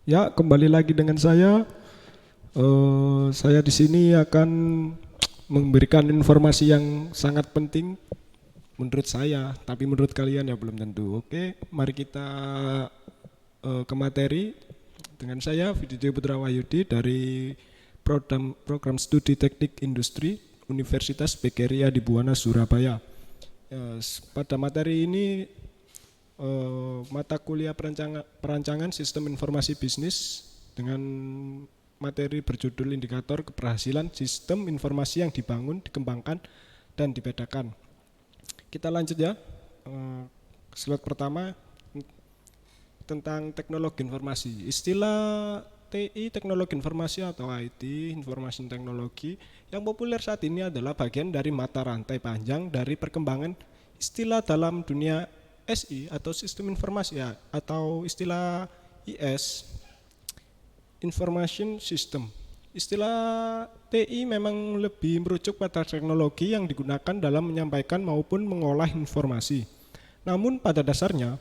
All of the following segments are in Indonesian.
Ya, kembali lagi dengan saya. Saya di sini akan memberikan informasi yang sangat penting menurut saya, tapi menurut kalian ya belum tentu. Oke, mari kita ke materi dengan saya Vidityo Putra Wahyudi dari program Studi Teknik Industri Universitas Bekeria di Buwana, Surabaya. Pada materi ini mata kuliah perancangan sistem informasi bisnis dengan materi berjudul indikator keberhasilan sistem informasi yang dibangun, dikembangkan, dan dibedakan. Kita lanjut ya. Slide pertama tentang teknologi informasi. Istilah TI, teknologi informasi atau IT, information technology, yang populer saat ini adalah bagian dari mata rantai panjang dari perkembangan istilah dalam dunia SI atau sistem informasi ya, atau istilah IS, information system. Istilah TI memang lebih merujuk pada teknologi yang digunakan dalam menyampaikan maupun mengolah informasi. Namun pada dasarnya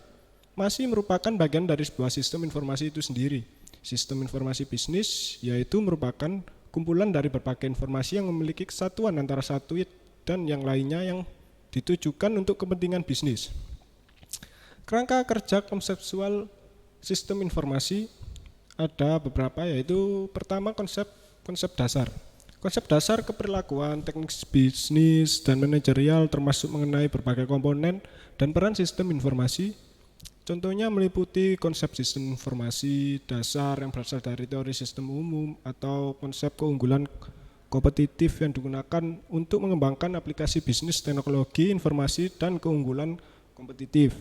masih merupakan bagian dari sebuah sistem informasi itu sendiri. Sistem informasi bisnis yaitu merupakan kumpulan dari berbagai informasi yang memiliki kesatuan antara satu dan yang lainnya yang ditujukan untuk kepentingan bisnis. Kerangka kerja konseptual sistem informasi ada beberapa, yaitu pertama konsep dasar. Konsep dasar keperlakuan teknik bisnis dan manajerial termasuk mengenai berbagai komponen dan peran sistem informasi. Contohnya meliputi konsep sistem informasi dasar yang berasal dari teori sistem umum atau konsep keunggulan kompetitif yang digunakan untuk mengembangkan aplikasi bisnis, teknologi, informasi, dan keunggulan kompetitif.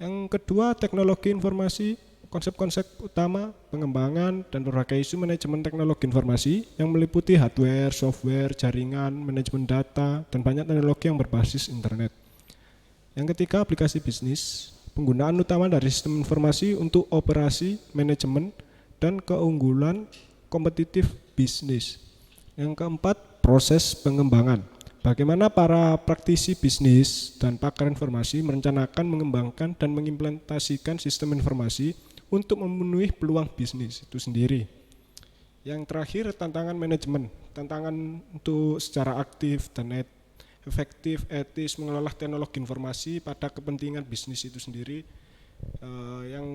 Yang kedua, teknologi informasi, konsep-konsep utama, pengembangan, dan berbagai isu manajemen teknologi informasi yang meliputi hardware, software, jaringan, manajemen data, dan banyak teknologi yang berbasis internet. Yang ketiga, aplikasi bisnis, penggunaan utama dari sistem informasi untuk operasi, manajemen, dan keunggulan kompetitif bisnis. Yang keempat, proses pengembangan. Bagaimana para praktisi bisnis dan pakar informasi merencanakan, mengembangkan, dan mengimplementasikan sistem informasi untuk memenuhi peluang bisnis itu sendiri. Yang terakhir, tantangan manajemen. Tantangan untuk secara aktif dan efektif, etis mengelola teknologi informasi pada kepentingan bisnis itu sendiri, yang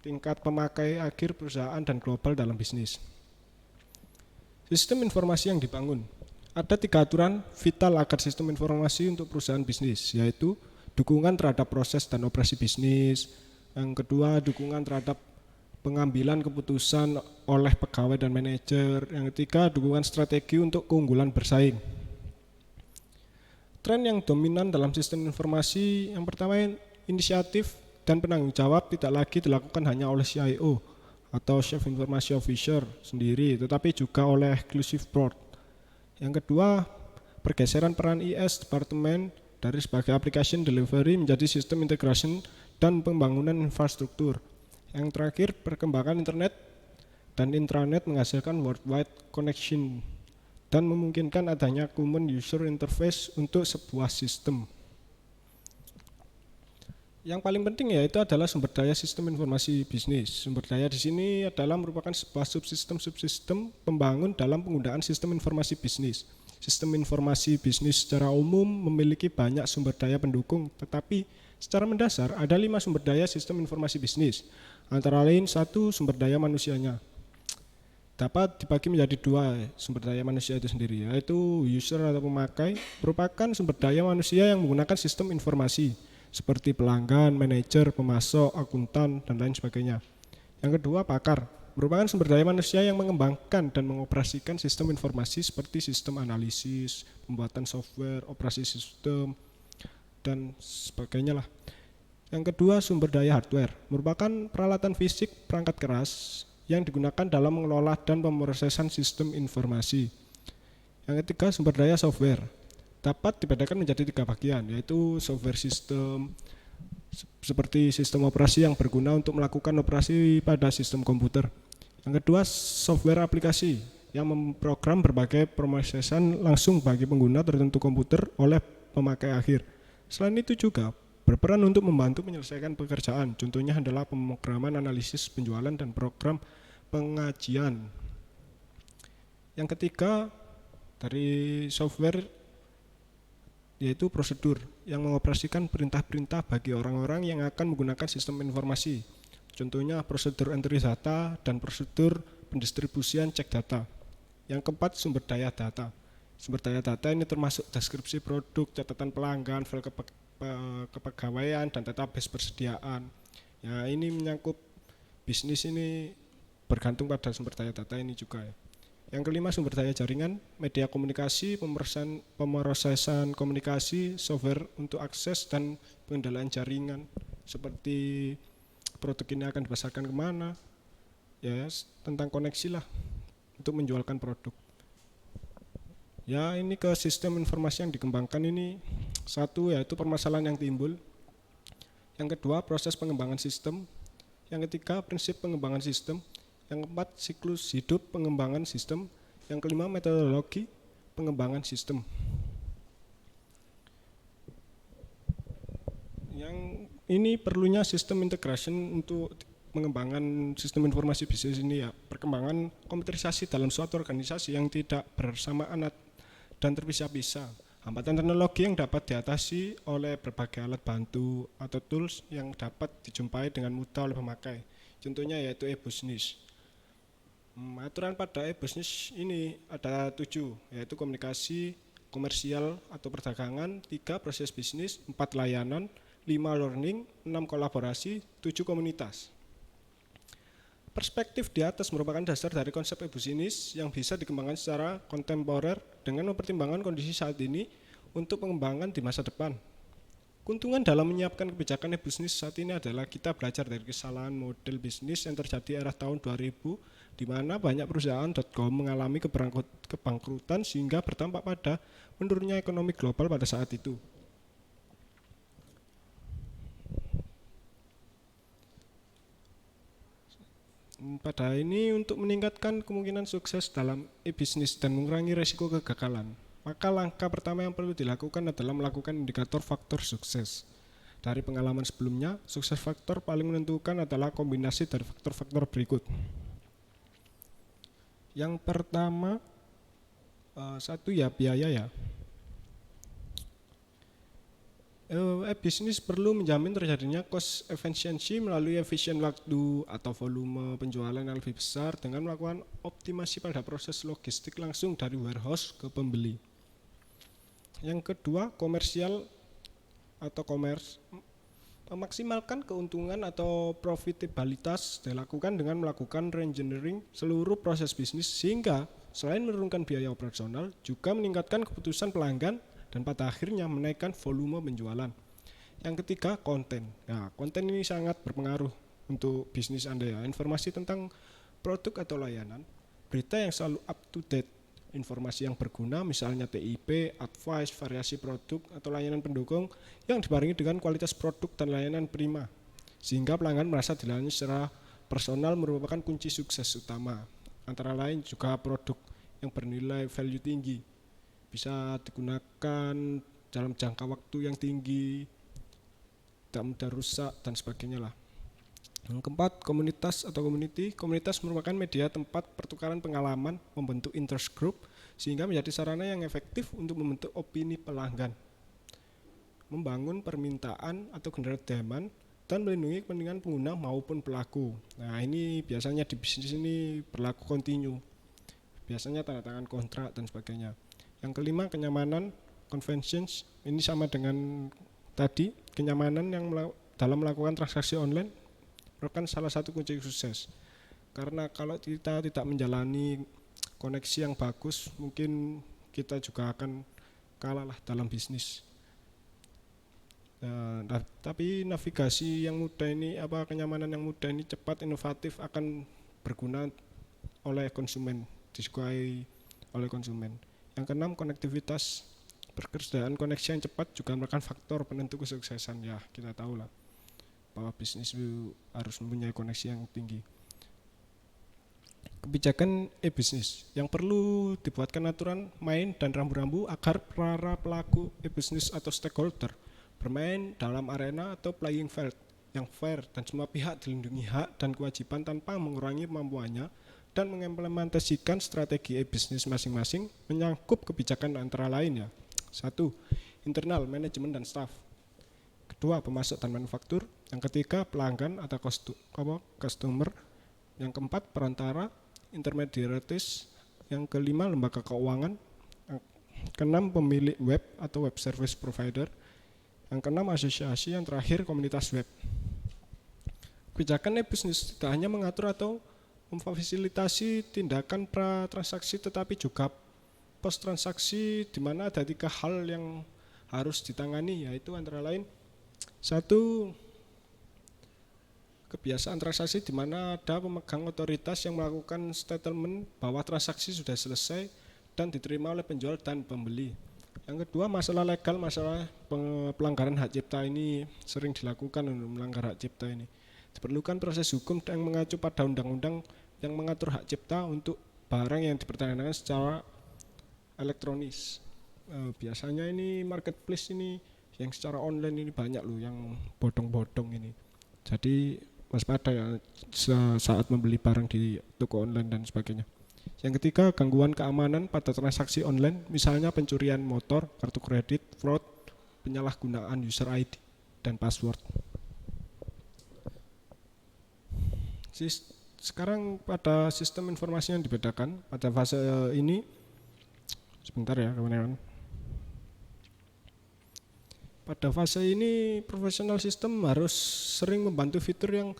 tingkat pemakai akhir perusahaan dan global dalam bisnis. Sistem informasi yang dibangun. Ada 3 aturan vital agar sistem informasi untuk perusahaan bisnis, yaitu dukungan terhadap proses dan operasi bisnis. Yang kedua, dukungan terhadap pengambilan keputusan oleh pegawai dan manajer. Yang ketiga, dukungan strategi untuk keunggulan bersaing. Tren yang dominan dalam sistem informasi, yang pertama, inisiatif dan penanggung jawab tidak lagi dilakukan hanya oleh CIO atau Chief Information Officer sendiri, tetapi juga oleh Exclusive Board. Yang kedua, pergeseran peran IS departemen dari sebagai application delivery menjadi sistem integration dan pembangunan infrastruktur. Yang terakhir, perkembangan internet dan intranet menghasilkan worldwide connection dan memungkinkan adanya common user interface untuk sebuah sistem. Yang paling penting yaitu adalah sumber daya sistem informasi bisnis. Sumber daya di sini adalah merupakan sebuah subsistem pembangun dalam penggunaan sistem informasi bisnis. Sistem informasi bisnis secara umum memiliki banyak sumber daya pendukung, tetapi secara mendasar ada 5 sumber daya sistem informasi bisnis. Antara lain, 1, sumber daya manusianya. Dapat dibagi menjadi 2 sumber daya manusia itu sendiri, yaitu user atau pemakai, merupakan sumber daya manusia yang menggunakan sistem informasi seperti pelanggan, manajer, pemasok, akuntan, dan lain sebagainya. Yang kedua, pakar, merupakan sumber daya manusia yang mengembangkan dan mengoperasikan sistem informasi seperti sistem analisis, pembuatan software, operasi sistem, dan sebagainya lah. Yang kedua, sumber daya hardware, merupakan peralatan fisik perangkat keras yang digunakan dalam mengelola dan pemrosesan sistem informasi. Yang ketiga, sumber daya software, dapat dibedakan menjadi 3 bagian, yaitu software system seperti sistem operasi yang berguna untuk melakukan operasi pada sistem komputer. Yang kedua, software aplikasi yang memprogram berbagai pemrosesan langsung bagi pengguna tertentu komputer oleh pemakai akhir. Selain itu juga berperan untuk membantu menyelesaikan pekerjaan. Contohnya adalah pemrograman analisis penjualan dan program pengajian. Yang ketiga dari software yaitu prosedur yang mengoperasikan perintah-perintah bagi orang-orang yang akan menggunakan sistem informasi. Contohnya prosedur entry data dan prosedur pendistribusian cek data. Yang keempat sumber daya data. Sumber daya data ini termasuk deskripsi produk, catatan pelanggan, file kepegawaian, dan database persediaan. Ya, ini menyangkut bisnis ini bergantung pada sumber daya data ini juga ya. Yang kelima sumber daya jaringan, media komunikasi, pemrosesan komunikasi, software untuk akses dan pengendalian jaringan, seperti produk ini akan dipasarkan kemana, ya tentang koneksi lah untuk menjualkan produk. Ya, ini ke sistem informasi yang dikembangkan ini satu yaitu permasalahan yang timbul. Yang kedua proses pengembangan sistem. Yang ketiga prinsip pengembangan sistem. Yang keempat siklus hidup pengembangan sistem. Yang kelima metodologi pengembangan sistem. Yang ini perlunya sistem integration untuk pengembangan sistem informasi bisnis ini ya, perkembangan komputerisasi dalam suatu organisasi yang tidak bersamaan dan terpisah-pisah. Hambatan teknologi yang dapat diatasi oleh berbagai alat bantu atau tools yang dapat dijumpai dengan mudah oleh pemakai. Contohnya yaitu e-business. Aturan pada e-business ini ada 7, yaitu komunikasi, komersial atau perdagangan, 3 proses bisnis, 4 layanan, 5 learning, 6 kolaborasi, 7 komunitas. Perspektif di atas merupakan dasar dari konsep e-business yang bisa dikembangkan secara kontemporer dengan mempertimbangkan kondisi saat ini untuk pengembangan di masa depan. Keuntungan dalam menyiapkan kebijakan e-business saat ini adalah kita belajar dari kesalahan model bisnis yang terjadi era tahun 2000, di mana banyak perusahaan .com mengalami kebangkrutan sehingga berdampak pada menurunnya ekonomi global pada saat itu. Pada ini untuk meningkatkan kemungkinan sukses dalam e-business dan mengurangi resiko kegagalan, maka langkah pertama yang perlu dilakukan adalah melakukan indikator faktor sukses. Dari pengalaman sebelumnya, sukses faktor paling menentukan adalah kombinasi dari faktor-faktor berikut. Yang pertama, satu ya biaya ya. Bisnis perlu menjamin terjadinya cost efficiency melalui efisien waktu atau volume penjualan yang lebih besar dengan melakukan optimasi pada proses logistik langsung dari warehouse ke pembeli. Yang kedua, komersial atau commerce. Memaksimalkan keuntungan atau profitabilitas dilakukan dengan melakukan reengineering seluruh proses bisnis sehingga selain menurunkan biaya operasional juga meningkatkan keputusan pelanggan dan pada akhirnya menaikkan volume penjualan. Yang ketiga, konten. Nah, konten ini sangat berpengaruh untuk bisnis Anda ya. Informasi tentang produk atau layanan, berita yang selalu up to date, informasi yang berguna misalnya TIP, advice, variasi produk atau layanan pendukung yang dibarengi dengan kualitas produk dan layanan prima. Sehingga pelanggan merasa dilayani secara personal merupakan kunci sukses utama. Antara lain juga produk yang bernilai value tinggi, bisa digunakan dalam jangka waktu yang tinggi, tidak mudah rusak dan sebagainya lah. Yang keempat, komunitas atau community. Komunitas merupakan media tempat pertukaran pengalaman, membentuk interest group sehingga menjadi sarana yang efektif untuk membentuk opini pelanggan, membangun permintaan atau generate demand, dan melindungi kepentingan pengguna maupun pelaku. Nah, ini biasanya di bisnis ini berlaku kontinu, biasanya tanda tangan kontrak dan sebagainya. Yang kelima, kenyamanan, convenience. Ini sama dengan tadi, kenyamanan yang dalam melakukan transaksi online merupakan salah satu kunci sukses. Karena kalau kita tidak menjalani koneksi yang bagus, mungkin kita juga akan kalah lah dalam bisnis. Nah, tapi navigasi yang mudah ini, kenyamanan yang mudah ini cepat, inovatif, akan berguna oleh konsumen, disukai oleh konsumen. Yang keenam, konektivitas. Pekerjaan koneksi yang cepat juga merupakan faktor penentu kesuksesan. Ya, kita tahu lah bahwa bisnis itu harus mempunyai koneksi yang tinggi. Kebijakan e-bisnis yang perlu dibuatkan aturan main dan rambu-rambu agar para pelaku e-bisnis atau stakeholder bermain dalam arena atau playing field yang fair dan semua pihak dilindungi hak dan kewajiban tanpa mengurangi kemampuannya, dan mengimplementasikan strategi bisnis masing-masing menyangkut kebijakan antara lain ya. 1. Internal, manajemen dan staff. Kedua, pemasok dan manufaktur. Yang ketiga, pelanggan atau customer. Yang keempat, perantara, intermediaries. Yang kelima, lembaga keuangan. Yang keenam, pemilik web atau web service provider. Yang keenam, asosiasi. Yang terakhir, komunitas web. Kebijakan bisnis tidak hanya mengatur atau memfasilitasi tindakan pra-transaksi, tetapi juga post-transaksi, di mana ada 3 hal yang harus ditangani, yaitu antara lain 1. Kebiasaan transaksi, di mana ada pemegang otoritas yang melakukan statement bahwa transaksi sudah selesai dan diterima oleh penjual dan pembeli. Yang kedua, masalah legal, masalah pelanggaran hak cipta ini sering dilakukan untuk melanggar hak cipta ini. Diperlukan proses hukum yang mengacu pada undang-undang yang mengatur hak cipta untuk barang yang diperdagangan secara elektronis. Biasanya ini marketplace ini yang secara online ini banyak loh yang bodong-bodong ini. Jadi waspada ya saat membeli barang di toko online dan sebagainya. Yang ketiga, gangguan keamanan pada transaksi online, misalnya pencurian motor, kartu kredit, fraud, penyalahgunaan user ID dan password. Sekarang pada sistem informasi yang dibedakan pada fase ini, sebentar ya kawan-kawan. Pada fase ini professional system harus sering membantu fitur yang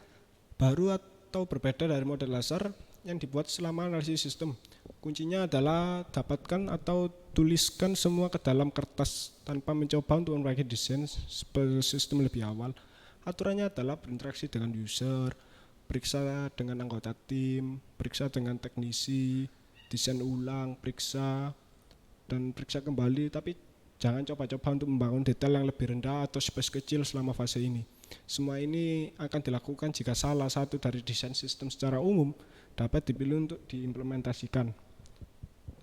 baru atau berbeda dari model dasar yang dibuat selama analisis sistem. Kuncinya adalah dapatkan atau tuliskan semua ke dalam kertas tanpa mencoba untuk memperbaiki desain sistem lebih awal. Aturannya adalah berinteraksi dengan user, periksa dengan anggota tim, periksa dengan teknisi, desain ulang, periksa, dan periksa kembali. Tapi jangan coba-coba untuk membangun detail yang lebih rendah atau space kecil selama fase ini. Semua ini akan dilakukan jika salah satu dari desain sistem secara umum dapat dipilih untuk diimplementasikan.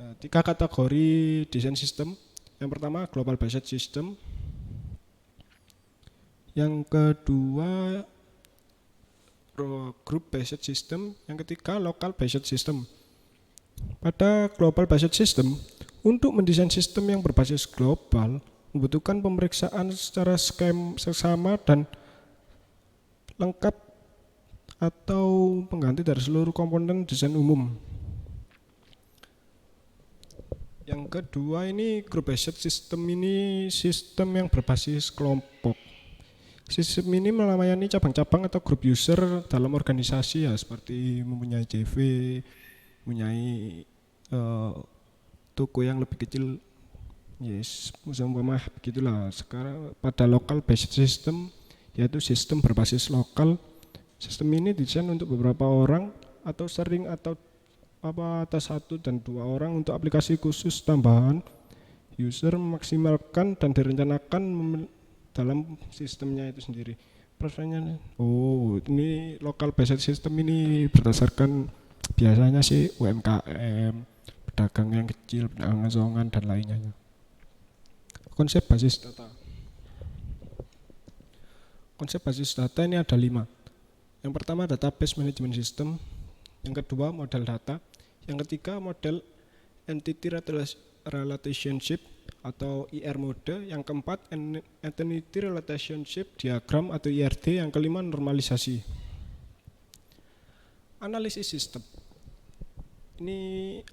Nah, 3 kategori desain sistem. Yang pertama, global based system. Yang kedua, group based system. Yang ketiga, local based system. Pada global based system, untuk mendesain sistem yang berbasis global membutuhkan pemeriksaan secara seksama dan lengkap atau pengganti dari seluruh komponen desain umum. Yang kedua, ini group based system, ini sistem yang berbasis kelompok. Sistem ini melayani cabang-cabang atau grup user dalam organisasi ya, seperti mempunyai CV, mempunyai toko yang lebih kecil, umpama begitulah. Sekarang pada local based system, yaitu sistem berbasis lokal. Sistem ini didesain untuk beberapa orang atau sering atau atas 1 dan 2 orang untuk aplikasi khusus tambahan. User memaksimalkan dan direncanakan dalam sistemnya itu sendiri. Prosesnya, ini local based system ini berdasarkan biasanya sih UMKM, pedagang yang kecil, pedagang asongan dan lainnya. Konsep basis data. Konsep basis data ini ada 5. Yang pertama, database management system. Yang kedua, model data. Yang ketiga, model entity relationship atau IR mode. Yang keempat, entity relationship diagram atau IRD. Yang kelima, normalisasi. Analisis sistem. Ini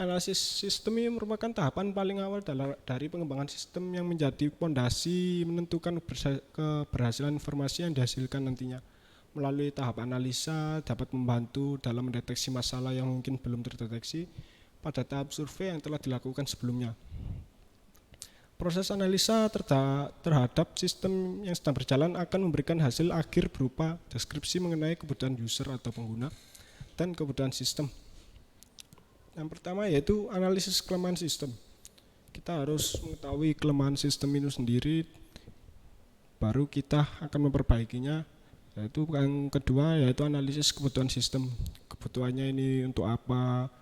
analisis sistem ini merupakan tahapan paling awal dari pengembangan sistem yang menjadi fondasi menentukan keberhasilan informasi yang dihasilkan nantinya. Melalui tahap analisa dapat membantu dalam mendeteksi masalah yang mungkin belum terdeteksi pada tahap survei yang telah dilakukan sebelumnya. Proses analisa terhadap sistem yang sedang berjalan akan memberikan hasil akhir berupa deskripsi mengenai kebutuhan user atau pengguna dan kebutuhan sistem. Yang pertama yaitu analisis kelemahan sistem. Kita harus mengetahui kelemahan sistem itu sendiri, baru kita akan memperbaikinya. Yaitu yang kedua yaitu analisis kebutuhan sistem. Kebutuhannya ini untuk apa?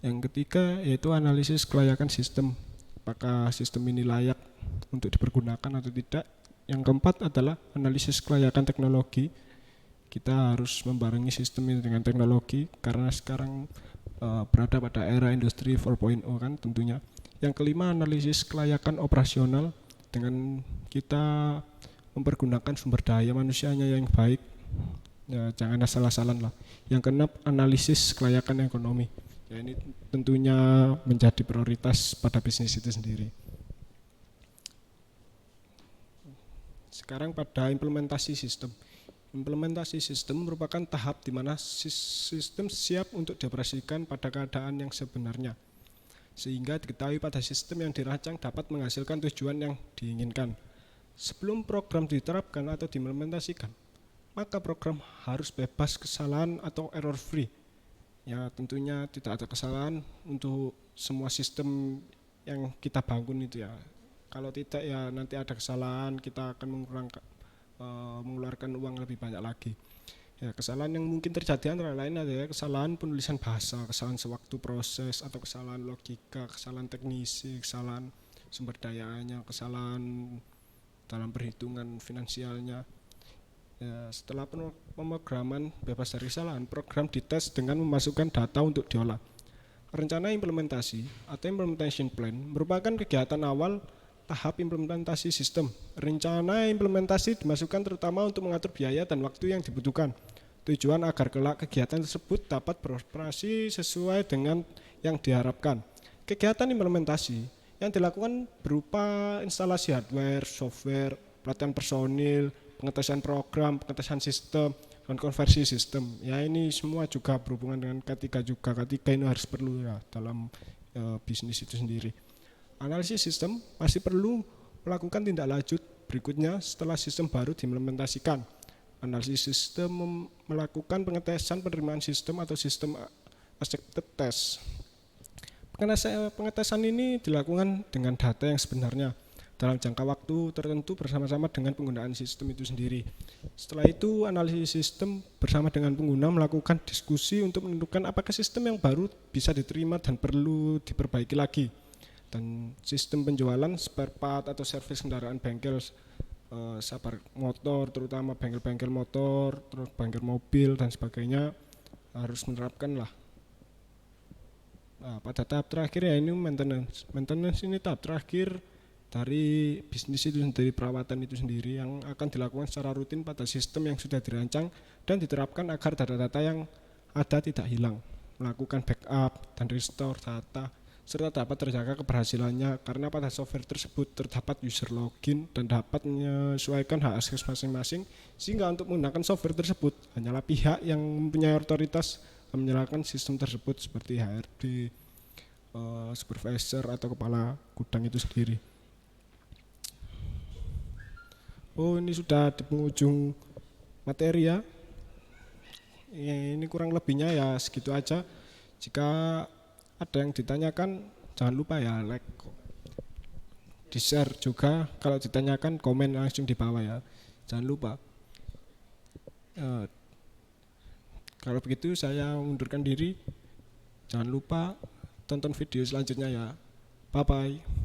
Yang ketiga yaitu analisis kelayakan sistem. Apakah sistem ini layak untuk dipergunakan atau tidak? Yang keempat adalah analisis kelayakan teknologi. Kita harus membarengi sistem ini dengan teknologi karena sekarang berada pada era industri 4.0 kan tentunya. Yang kelima, analisis kelayakan operasional dengan kita mempergunakan sumber daya manusianya yang baik. Ya, jangan asal-asalan lah. Yang keenam, analisis kelayakan ekonomi. Ya, ini tentunya menjadi prioritas pada bisnis itu sendiri. Sekarang pada implementasi sistem. Implementasi sistem merupakan tahap di mana sistem siap untuk dioperasikan pada keadaan yang sebenarnya, sehingga diketahui pada sistem yang dirancang dapat menghasilkan tujuan yang diinginkan. Sebelum program diterapkan atau diimplementasikan, maka program harus bebas kesalahan atau error free. Ya, tentunya tidak ada kesalahan untuk semua sistem yang kita bangun itu ya. Kalau tidak ya nanti ada kesalahan, kita akan mengeluarkan uang lebih banyak lagi. Ya, kesalahan yang mungkin terjadi antara lain adalah kesalahan penulisan bahasa, kesalahan sewaktu proses, atau kesalahan logika, kesalahan teknisi, kesalahan sumber dayanya, kesalahan dalam perhitungan finansialnya. Ya, setelah pemrograman bebas dari kesalahan, program dites dengan memasukkan data untuk diolah. Rencana implementasi atau implementation plan merupakan kegiatan awal tahap implementasi sistem. Rencana implementasi dimasukkan terutama untuk mengatur biaya dan waktu yang dibutuhkan. Tujuan agar kelak kegiatan tersebut dapat beroperasi sesuai dengan yang diharapkan. Kegiatan implementasi yang dilakukan berupa instalasi hardware, software, pelatihan personil, pengetesan program, pengetesan sistem, dan konversi sistem. Ya, ini semua juga berhubungan dengan K3 juga. K3 ini harus perlu ya dalam bisnis itu sendiri. Analisis sistem masih perlu melakukan tindak lanjut berikutnya setelah sistem baru diimplementasikan. Analisis sistem melakukan pengetesan penerimaan sistem atau sistem accepted test. Pengetesan ini dilakukan dengan data yang sebenarnya dalam jangka waktu tertentu bersama-sama dengan penggunaan sistem itu sendiri. Setelah itu, analisis sistem bersama dengan pengguna melakukan diskusi untuk menentukan apakah sistem yang baru bisa diterima dan perlu diperbaiki lagi. Dan sistem penjualan spare part atau servis kendaraan bengkel, sabar motor, terutama bengkel-bengkel motor, terus bengkel mobil dan sebagainya harus menerapkan lah. Nah, pada tahap terakhir ya ini maintenance. Maintenance ini tahap terakhir dari bisnis itu sendiri, perawatan itu sendiri yang akan dilakukan secara rutin pada sistem yang sudah dirancang dan diterapkan agar data-data yang ada tidak hilang. Melakukan backup dan restore data serta dapat terjaga keberhasilannya karena pada software tersebut terdapat user login dan dapat menyesuaikan hak akses masing-masing, sehingga untuk menggunakan software tersebut hanyalah pihak yang mempunyai otoritas menyalakan sistem tersebut seperti HRD, supervisor atau kepala gudang itu sendiri. Oh, ini sudah di penghujung materi ya. Ini kurang lebihnya ya segitu aja. Jika ada yang ditanyakan jangan lupa ya like, di share juga. Kalau ditanyakan komen langsung di bawah ya, jangan lupa. Kalau begitu saya mundurkan diri. Jangan lupa tonton video selanjutnya ya. Bye bye.